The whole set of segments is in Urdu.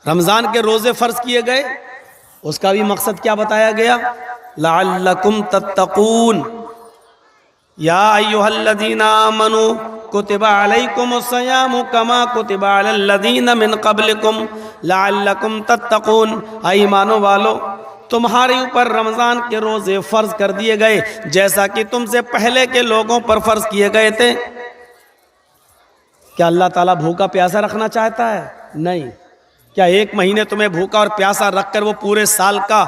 رمضان کے روزے فرض کیے گئے، اس کا بھی مقصد کیا بتایا گیا؟ لعلکم تتقون، یا ایھا الذین آمنوا کتب علیکم الصیام کما کتب علی الذین من قبلکم لعلکم تتقون، اے ایمانو والو تمہارے اوپر رمضان کے روزے فرض کر دیے گئے جیسا کہ تم سے پہلے کے لوگوں پر فرض کیے گئے تھے۔ کیا اللہ تعالیٰ بھوکا پیاسا رکھنا چاہتا ہے؟ نہیں۔ کیا ایک مہینے تمہیں بھوکا اور پیاسا رکھ کر وہ پورے سال کا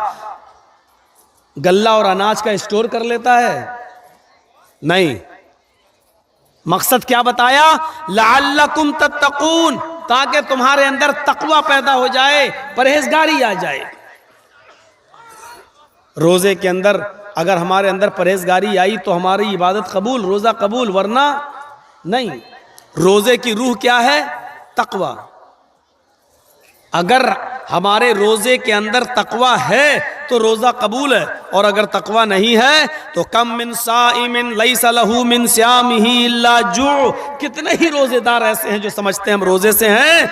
غلہ اور اناج کا اسٹور کر لیتا ہے؟ نہیں۔ مقصد کیا بتایا؟ لعلکم تتقون، تاکہ تمہارے اندر تقوی پیدا ہو جائے، پرہیزگاری آ جائے۔ روزے کے اندر اگر ہمارے اندر پرہیزگاری آئی تو ہماری عبادت قبول، روزہ قبول، ورنہ نہیں۔ روزے کی روح کیا ہے؟ تقوی۔ اگر ہمارے روزے کے اندر تقوی ہے تو روزہ قبول ہے، اور اگر تقوی نہیں ہے تو کم من صائم لیس لہ من صیامہ الا جوع، کتنے ہی روزے دار ایسے ہیں جو سمجھتے ہیں ہم روزے سے ہیں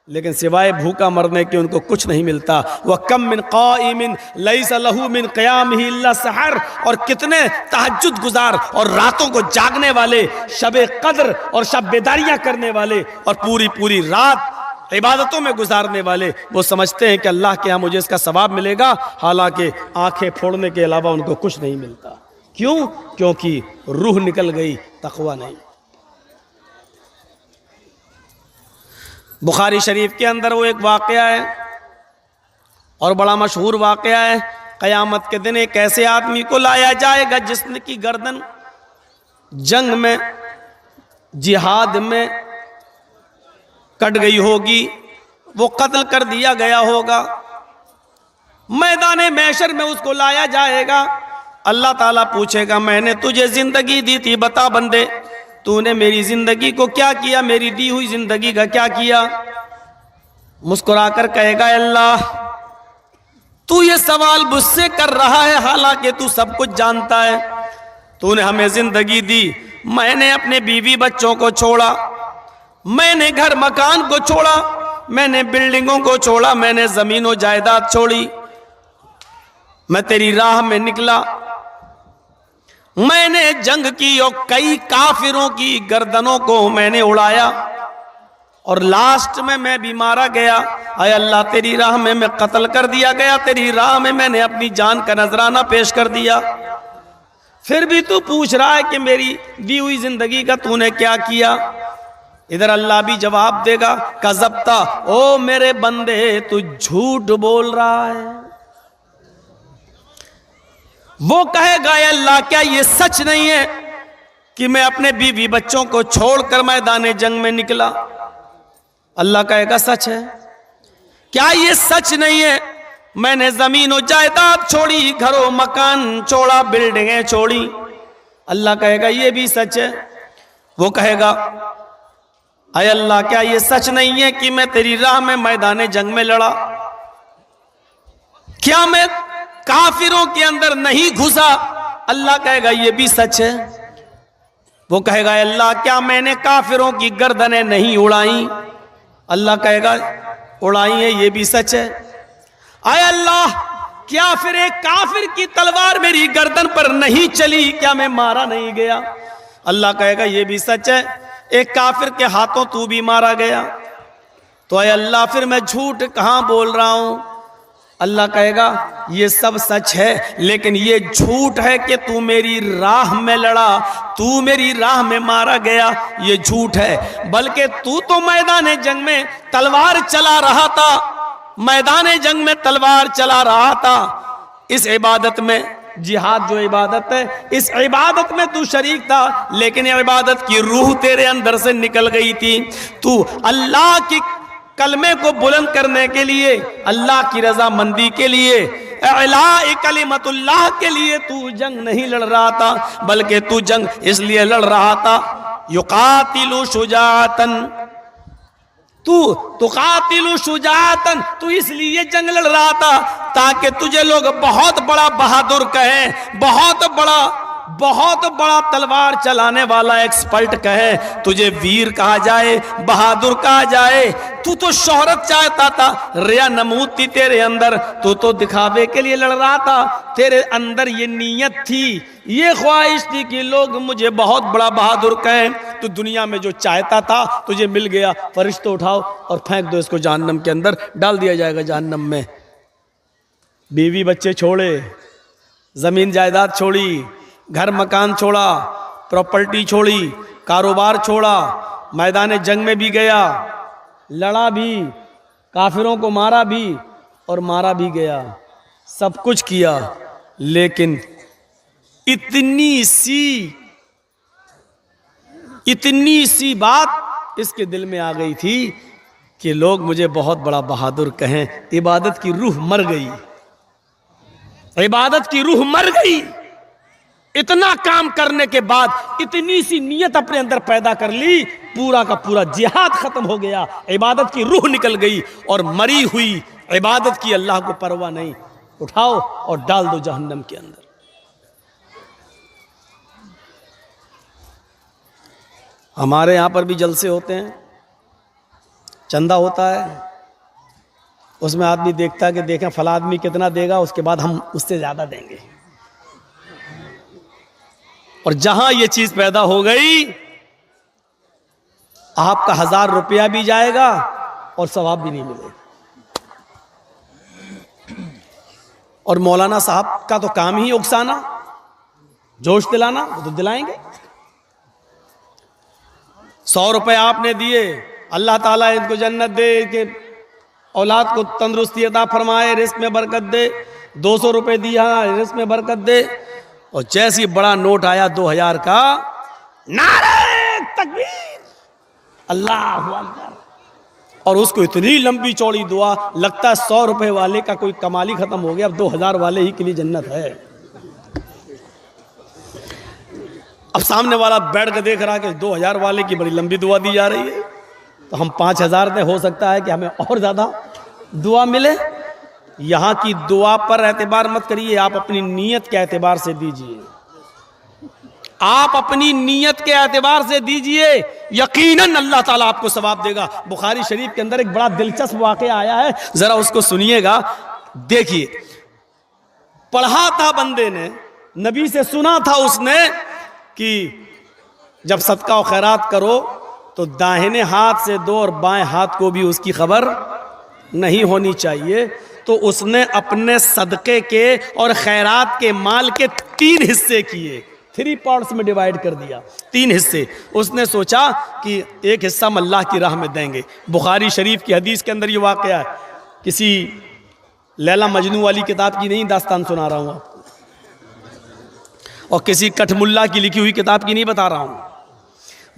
لیکن سوائے بھوکا مرنے کے ان کو کچھ نہیں ملتا۔ وَكَم مِّن قَائِمٍ لَيْسَ لَهُ مِن قِيَامِهِ إِلَّا سَحَرٌ، اور کتنے تہجد گزار اور راتوں کو جاگنے والے، شب قدر اور شب بیداریاں کرنے والے اور پوری رات عبادتوں میں گزارنے والے، وہ سمجھتے ہیں کہ اللہ کے ہاں مجھے اس کا ثواب ملے گا، حالانکہ آنکھیں پھوڑنے کے علاوہ ان کو کچھ نہیں ملتا۔ کیوں؟ کیونکہ روح نکل گئی، تقوی نہیں۔ بخاری شریف کے اندر وہ ایک واقعہ ہے اور بڑا مشہور واقعہ ہے۔ قیامت کے دن ایک ایسے آدمی کو لایا جائے گا جس کی گردن جنگ میں، جہاد میں کٹ گئی ہوگی، وہ قتل کر دیا گیا ہوگا۔ میدان محشر میں اس کو لایا جائے گا، اللہ تعالیٰ پوچھے گا میں نے تجھے زندگی دی تھی، بتا بندے تو نے میری زندگی کو کیا کیا، میری دی ہوئی زندگی کا کیا کیا؟ مسکرا کر کہے گا اللہ تو یہ سوال مجھ سے کر رہا ہے حالانکہ تو سب کچھ جانتا ہے۔ تو نے ہمیں زندگی دی، میں نے اپنے بیوی بچوں کو چھوڑا، میں نے گھر مکان کو چھوڑا، میں نے بلڈنگوں کو چھوڑا، میں نے زمین و جائیداد چھوڑی، میں تیری راہ میں نکلا، میں نے جنگ کی اور کئی کافروں کی گردنوں کو میں نے اڑایا، اور لاسٹ میں بھی مارا گیا۔ اے اللہ تیری راہ میں قتل کر دیا گیا، تیری راہ میں نے اپنی جان کا نذرانہ پیش کر دیا، پھر بھی تو پوچھ رہا ہے کہ میری دی ہوئی زندگی کا تو نے کیا کیا؟ ادھر اللہ بھی جواب دے گا کذبتا، او میرے بندے تو جھوٹ بول رہا ہے۔ وہ کہے گا اے اللہ کیا یہ سچ نہیں ہے کہ میں اپنے بیوی بچوں کو چھوڑ کر میدان جنگ میں نکلا؟ اللہ کہے گا سچ ہے۔ کیا یہ سچ نہیں ہے میں نے زمین و جائیداد چھوڑی، گھر و مکان چھوڑا، بلڈنگیں چھوڑی؟ اللہ کہے گا یہ بھی سچ ہے۔ وہ کہے گا اے اللہ کیا یہ سچ نہیں ہے کہ میں تیری راہ میں میدان جنگ میں لڑا؟ کیا میں کافروں کے اندر نہیں گھسا؟ اللہ کہے گا یہ بھی سچ ہے۔ وہ کہے گا اللہ کیا میں نے کافروں کی گردنیں نہیں اڑائیں؟ اللہ کہے گا اڑائی ہیں، یہ بھی سچ ہے۔ اے اللہ کیا پھر ایک کافر کی تلوار میری گردن پر نہیں چلی؟ کیا میں مارا نہیں گیا؟ اللہ کہے گا یہ بھی سچ ہے۔ ایک کافر کے ہاتھوں تو بھی مارا گیا، تو اے اللہ پھر میں جھوٹ کہاں بول رہا ہوں؟ اللہ کہے گا یہ سب سچ ہے، لیکن یہ جھوٹ ہے کہ تو میری راہ میں لڑا، تو میری راہ میں مارا گیا، یہ جھوٹ ہے۔ بلکہ تو میدان جنگ میں تلوار چلا رہا تھا، میدان جنگ میں تلوار چلا رہا تھا، اس عبادت میں، جہاد جو عبادت ہے، اس عبادت میں تو شریک تھا، لیکن عبادت کی روح تیرے اندر سے نکل گئی تھی۔ تو اللہ کی کلمے کو بلند کرنے کے لیے، اللہ کی رضا مندی کے لیے، اعلاء کلمت اللہ کے لیے تو جنگ نہیں لڑ رہا تھا، بلکہ تو جنگ اس لیے لڑ رہا تھا یقاتل شجاعتن، تو تقاتل شجاعتن، تو اس لیے جنگ لڑ رہا تھا تاکہ تجھے لوگ بہت بڑا بہادر کہیں، بہت بڑا بہت بڑا تلوار چلانے والا ایکسپرٹ کہے، تجھے ویر کہا جائے، بہادر کہا جائے، تو شہرت چاہتا تھا، ریا نمود تھی تیرے اندر، تو دکھاوے کے لیے لڑ رہا تھا، تیرے اندر یہ نیت تھی، یہ خواہش تھی کہ لوگ مجھے بہت بڑا بہادر کہیں، تو دنیا میں جو چاہتا تھا تجھے مل گیا، فرشتے اٹھاؤ اور پھینک دو اس کو جہنم کے اندر، ڈال دیا جائے گا جہنم میں۔ بیوی بچے چھوڑے، زمین جائیداد چھوڑی، گھر مکان چھوڑا، پراپرٹی چھوڑی، کاروبار چھوڑا، میدان جنگ میں بھی گیا، لڑا بھی، کافروں کو مارا بھی اور مارا بھی گیا، سب کچھ کیا، لیکن اتنی سی بات اس کے دل میں آ گئی تھی کہ لوگ مجھے بہت بڑا بہادر کہیں، عبادت کی روح مر گئی، عبادت کی روح مر گئی۔ اتنا کام کرنے کے بعد اتنی سی نیت اپنے اندر پیدا کر لی، پورا کا پورا جہاد ختم ہو گیا، عبادت کی روح نکل گئی، اور مری ہوئی عبادت کی اللہ کو پرواہ نہیں، اٹھاؤ اور ڈال دو جہنم کے اندر۔ ہمارے یہاں پر بھی جلسے ہوتے ہیں، چندہ ہوتا ہے، اس میں آدمی دیکھتا ہے کہ دیکھیں فلاں آدمی کتنا دے گا، اس کے بعد ہم اس سے زیادہ دیں گے، اور جہاں یہ چیز پیدا ہو گئی، آپ کا 1000 روپیہ بھی جائے گا اور ثواب بھی نہیں ملے گا۔ اور مولانا صاحب کا تو کام ہی اکسانا، جوش دلانا، وہ تو دلائیں گے۔ 100 روپے آپ نے دیے، اللہ تعالیٰ ان کو جنت دے، کہ اولاد کو تندرستی عطا فرمائے، رزق میں برکت دے۔ 200 روپے دیا، رزق میں برکت دے۔ اور جیسی بڑا نوٹ آیا 2000 کا، نعرہ تکبیر، اللہ اکبر، اور اس کو اتنی لمبی چوڑی دعا، لگتا ہے 100 روپے والے کا کوئی کمال ہی ختم ہو گیا، اب 2000 والے ہی کے لیے جنت ہے۔ اب سامنے والا بیٹھ کے دیکھ رہا کہ 2000 والے کی بڑی لمبی دعا دی جا رہی ہے، تو ہم 5000 دیں، ہو سکتا ہے کہ ہمیں اور زیادہ دعا ملے۔ یہاں کی دعا پر اعتبار مت کریے، آپ اپنی نیت کے اعتبار سے دیجئے، آپ اپنی نیت کے اعتبار سے دیجئے، یقیناً اللہ تعالیٰ آپ کو ثواب دے گا۔ بخاری شریف کے اندر ایک بڑا دلچسپ واقعہ آیا ہے، ذرا اس کو سنیے گا۔ دیکھیے، پڑھا تھا بندے نے، نبی سے سنا تھا اس نے کہ جب صدقہ و خیرات کرو تو داہنے ہاتھ سے دو اور بائیں ہاتھ کو بھی اس کی خبر نہیں ہونی چاہیے۔ تو اس نے اپنے صدقے کے اور خیرات کے مال کے 3 حصے کیے، 3 پارٹس میں ڈیوائیڈ کر دیا، 3 حصے۔ اس نے سوچا کہ ایک حصہ ہم اللہ کی راہ میں دیں گے۔ بخاری شریف کی حدیث کے اندر یہ واقعہ ہے، کسی لیلا مجنو والی کتاب کی نہیں داستان سنا رہا ہوں آپ کو، اور کسی کٹھ ملا کی لکھی ہوئی کتاب کی نہیں بتا رہا ہوں،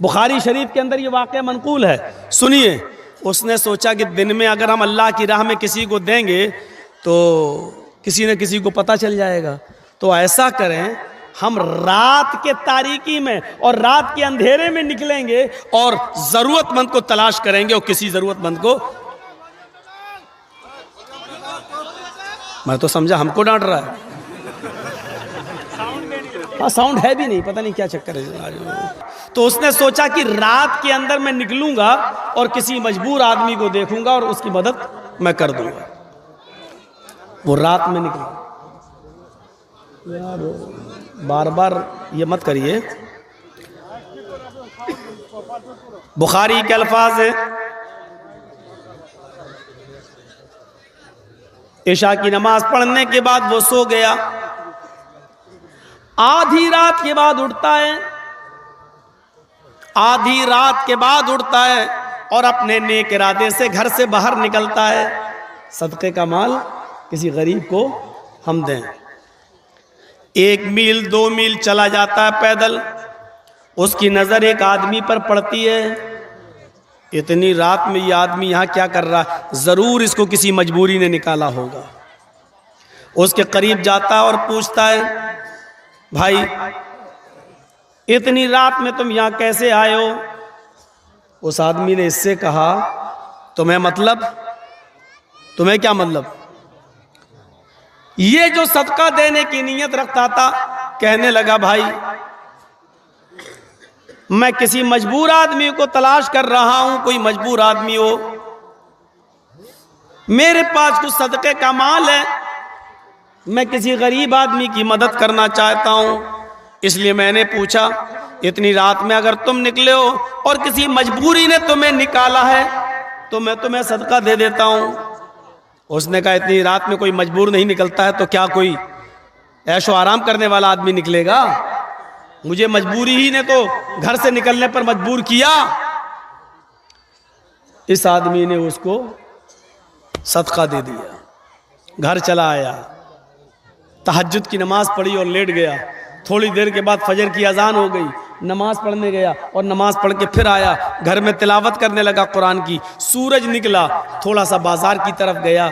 بخاری شریف کے اندر یہ واقعہ منقول ہے، سنیے۔ اس نے سوچا کہ دن میں اگر ہم اللہ کی راہ میں کسی کو دیں گے تو کسی نہ کسی کو پتہ چل جائے گا، تو ایسا کریں ہم رات کے تاریکی میں اور رات کے اندھیرے میں نکلیں گے اور ضرورت مند کو تلاش کریں گے، اور کسی ضرورت مند کو، میں تو سمجھا ہم کو ڈانٹ رہا ہے، ہاں ساؤنڈ ہے بھی نہیں، پتہ نہیں کیا چکر ہے۔ تو اس نے سوچا کہ رات کے اندر میں نکلوں گا اور کسی مجبور آدمی کو دیکھوں گا اور اس کی مدد میں کر دوں گا۔ وہ رات میں نکلا، یار بار بار یہ مت کریے۔ بخاری کے الفاظ ہیں، عشاء کی نماز پڑھنے کے بعد وہ سو گیا، آدھی رات کے بعد اٹھتا ہے، آدھی رات کے بعد اٹھتا ہے اور اپنے نیک ارادے سے گھر سے باہر نکلتا ہے، صدقے کا مال کسی غریب کو ہم دیں۔ 1 میل 2 میل چلا جاتا ہے پیدل، اس کی نظر ایک آدمی پر پڑتی ہے، اتنی رات میں یہ آدمی یہاں کیا کر رہا ہے، ضرور اس کو کسی مجبوری نے نکالا ہوگا۔ اس کے قریب جاتا ہے اور پوچھتا ہے، بھائی اتنی رات میں تم یہاں کیسے آئے ہو؟ اس آدمی نے اس سے کہا، تمہیں کیا مطلب؟ یہ جو صدقہ دینے کی نیت رکھتا تھا کہنے لگا بھائی میں کسی مجبور آدمی کو تلاش کر رہا ہوں، کوئی مجبور آدمی ہو، میرے پاس کچھ صدقے کا مال ہے، میں کسی غریب آدمی کی مدد کرنا چاہتا ہوں، اس لیے میں نے پوچھا اتنی رات میں اگر تم نکلے ہو اور کسی مجبوری نے تمہیں نکالا ہے تو میں تمہیں صدقہ دے دیتا ہوں۔ اس نے کہا اتنی رات میں کوئی مجبور نہیں نکلتا ہے تو کیا کوئی عیش و آرام کرنے والا آدمی نکلے گا؟ مجھے مجبوری ہی نے تو گھر سے نکلنے پر مجبور کیا۔ اس آدمی نے اس کو صدقہ دے دیا، گھر چلا آیا، تہجد کی نماز پڑھی اور لیٹ گیا۔ تھوڑی دیر کے بعد فجر کی اذان ہو گئی، نماز پڑھنے گیا اور نماز پڑھ کے پھر آیا، گھر میں تلاوت کرنے لگا قرآن کی۔ سورج نکلا، تھوڑا سا بازار کی طرف گیا،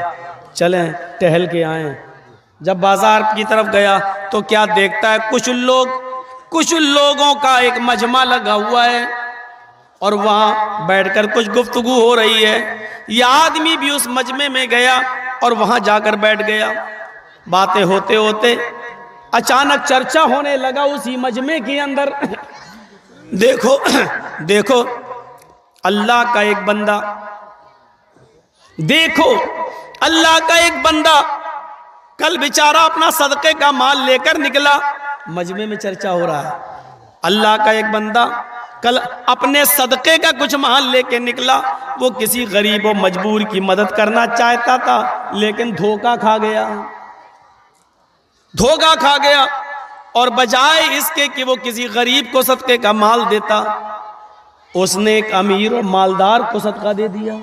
چلیں ٹہل کے آئیں۔ جب بازار کی طرف گیا تو کیا دیکھتا ہے کچھ لوگوں کا ایک مجمع لگا ہوا ہے اور وہاں بیٹھ کر کچھ گفتگو ہو رہی ہے۔ یہ آدمی بھی اس مجمع میں گیا اور وہاں جا کر بیٹھ گیا۔ باتیں ہوتے ہوتے اچانک چرچا ہونے لگا اسی مجمع کے اندر، دیکھو اللہ کا ایک بندہ، دیکھو اللہ کا ایک بندہ کل بیچارہ اپنا صدقے کا مال لے کر نکلا۔ مجمع میں چرچا ہو رہا ہے، اللہ کا ایک بندہ کل اپنے صدقے کا کچھ مال لے کے نکلا، وہ کسی غریب و مجبور کی مدد کرنا چاہتا تھا لیکن دھوکہ کھا گیا اور بجائے اس کے کہ وہ کسی غریب کو صدقے کا مال دیتا، اس نے ایک امیر اور مالدار کو صدقہ دے دیا۔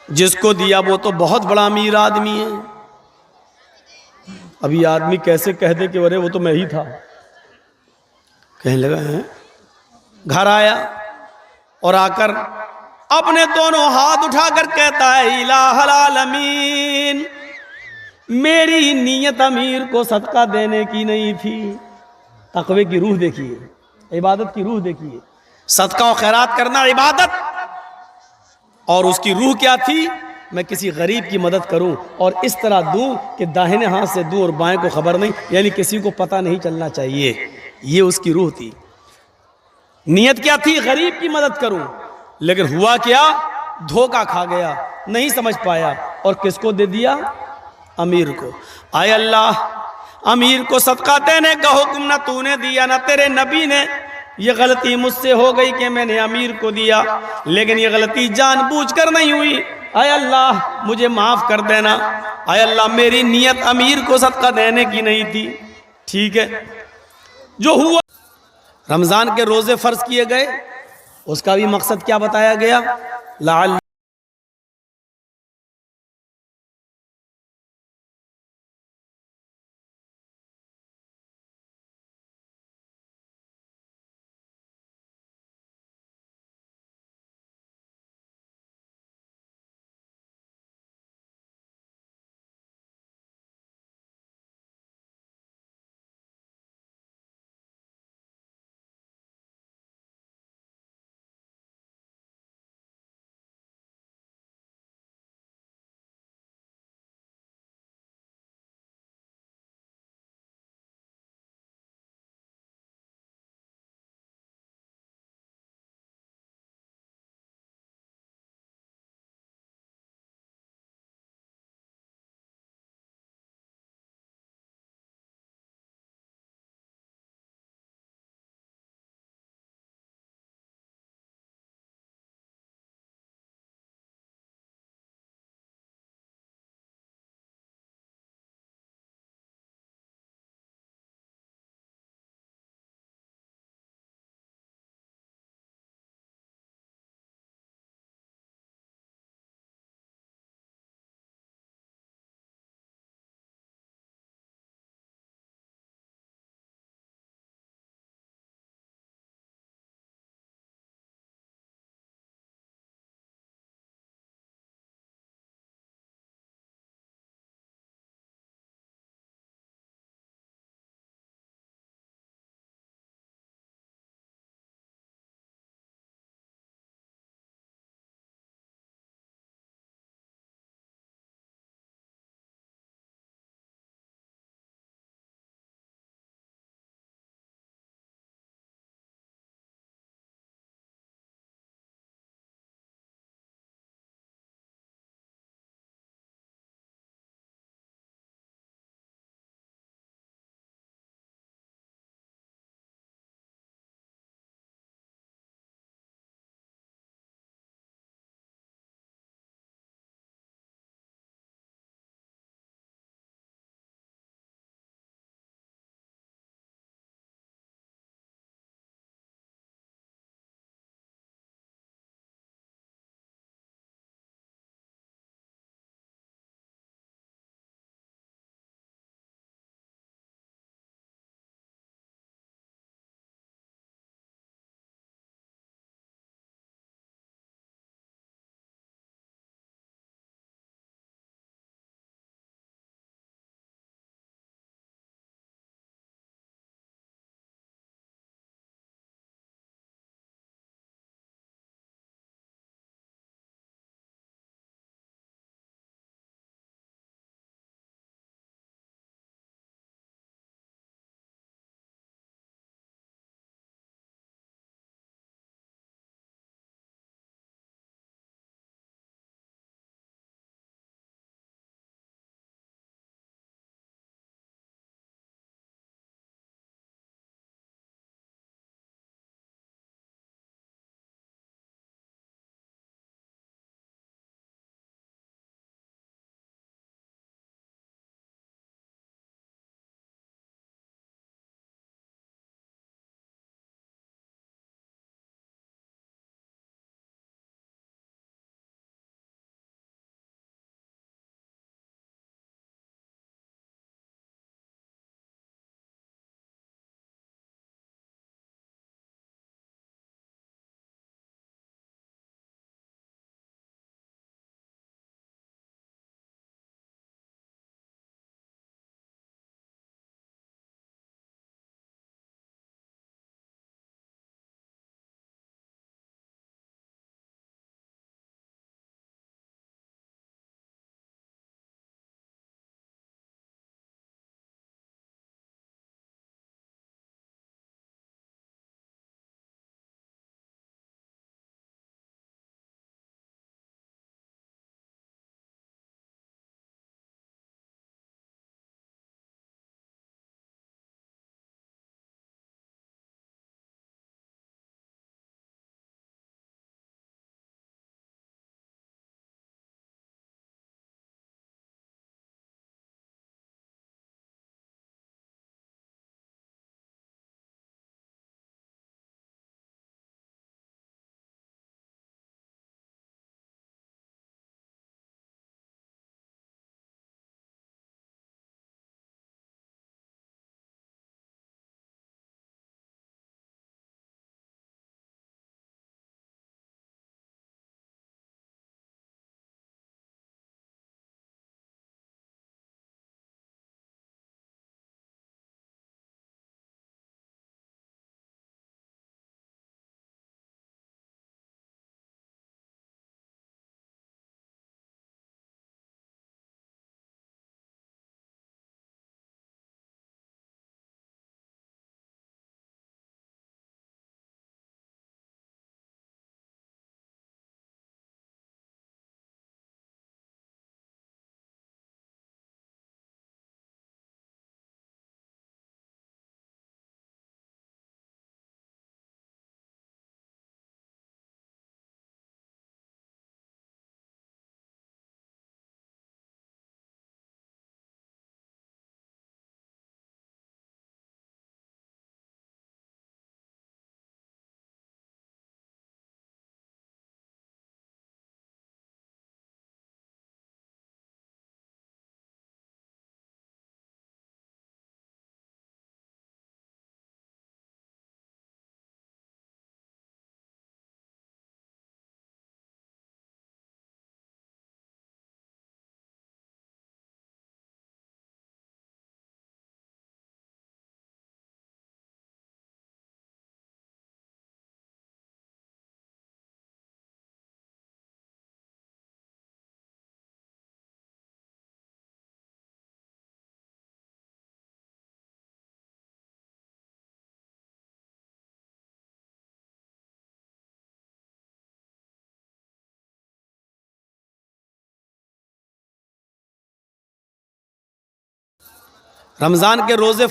جس کو دیا وہ تو بہت بڑا امیر آدمی ہے۔ اب یہ آدمی کیسے کہہ دے کہ ارے وہ تو میں ہی تھا؟ کہنے لگا ہے، گھر آیا اور آ کر اپنے دونوں ہاتھ اٹھا کر کہتا ہے الہ العالمین، میری نیت امیر کو صدقہ دینے کی نہیں تھی۔ تقوی کی روح دیکھیے، عبادت کی روح دیکھیے، صدقہ و خیرات کرنا عبادت، اور اس کی روح کیا تھی؟ میں کسی غریب کی مدد کروں اور اس طرح دوں کہ داہنے ہاتھ سے دوں اور بائیں کو خبر نہیں، یعنی کسی کو پتہ نہیں چلنا چاہیے۔ یہ اس کی روح تھی۔ نیت کیا تھی؟ غریب کی مدد کروں، لیکن ہوا کیا؟ دھوکہ کھا گیا، نہیں سمجھ پایا اور کس کو دے دیا؟ امیر کو۔ آئے اللہ، امیر کو صدقہ دینے کا حکم نہ تو نے دیا نہ تیرے نبی نے، یہ غلطی مجھ سے ہو گئی کہ میں نے امیر کو دیا، لیکن یہ غلطی جان بوجھ کر نہیں ہوئی، اے اللہ مجھے معاف کر دینا، اے اللہ میری نیت امیر کو صدقہ دینے کی نہیں تھی۔ ٹھیک ہے، جو ہوا، رمضان کے روزے فرض کیے گئے، اس کا بھی مقصد کیا بتایا گیا؟ لعل رمضان کے روزے